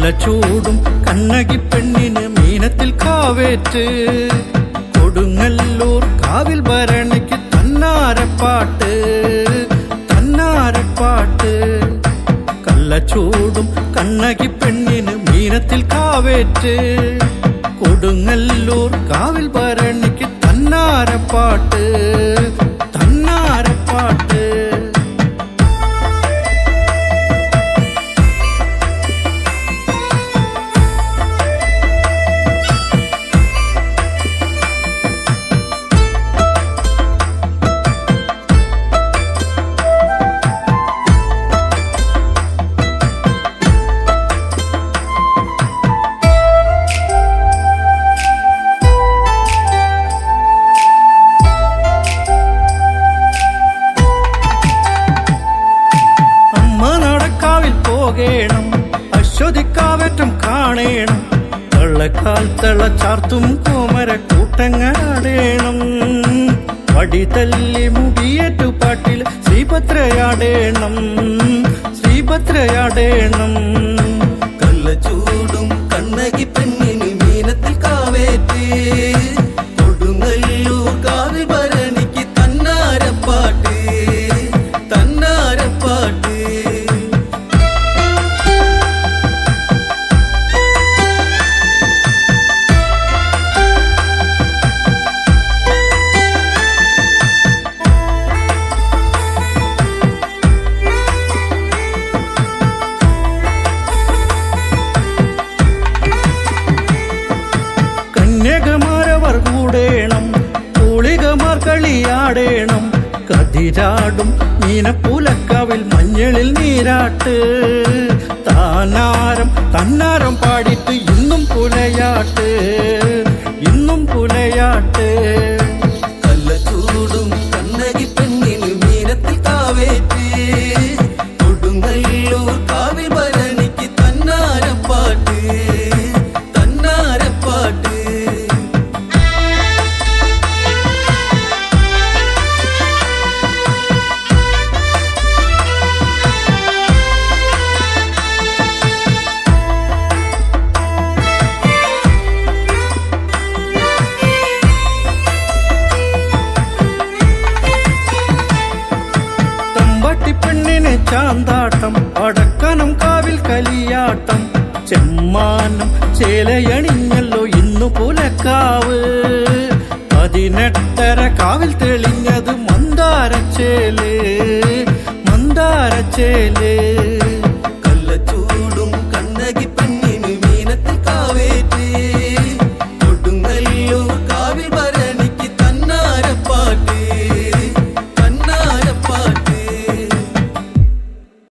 ചൂടും കണ്ണകി പെണ്ണിന് മീനത്തിൽ കാവേറ്റ് കൊടുങ്ങല്ലൂർ കാവിൽ ഭരണിക്ക് തന്നാരപ്പാട്ട് തന്നാരപ്പാട്ട് കള്ളച്ചൂടും കണ്ണകി പെണ്ണിന് മീനത്തിൽ കാവേറ്റ് കൊടുങ്ങല്ലൂർ കാവിൽ ഭരണിക്ക് തന്നാരപ്പാട്ട് തന്നാരപ്പാട്ട് അശ്വതിക്കാവേറ്റം കാണേണം തള്ളക്കാൽ തളച്ചാർത്തും കോമര കൂട്ടങ്ങാടേണം വടിതല്ലി മുടിയേറ്റു പാട്ടിൽ ശ്രീഭദ്രയാടേണം ശ്രീഭദ്രയാടേണം കള്ളച്ചൂടും കണ്ണകി പെണ്ണിന് മീനത്തിൽ കാവേറ്റ് കൊടുങ്ങല്ലൂർ കാവിൽ ഭരണിക്ക് തന്നാരപ്പാട്ട് തന്നാരപ്പാട്ട് കന്യകമാരവർ കൂടേണം കൂളികമാർ കളിയാടേണം കതിരാടും മീനപ്പൂലക്കാവിൽ മഞ്ഞളിൽ നീരാട്ട് താനാരം തന്നാരം പാടിട്ട് ഇന്നും പുലയാട്ട് ഇന്നും പുലയാട്ട് കള്ളച്ചൂടും കണ്ണകി പെണ്ണിന് മീനത്തിൽ കാവേറ്റ് കൊടുങ്ങല്ലൂർ കാവിൽ ഭരണിക്ക് തന്നാരപ്പാട്ട് തന്നാരപ്പാട്ട് പെണ്ണിനെ ചാന്താട്ടം അടക്കനം കാവിൽ കലിയാട്ടം ചെമ്മാനം ചേലയണിഞ്ഞല്ലോ ഇന്നു പുലക്കാവ് 18 കാവിൽ തെളിഞ്ഞത് മന്ദാരച്ചേല് മന്ദാരച്ചേല്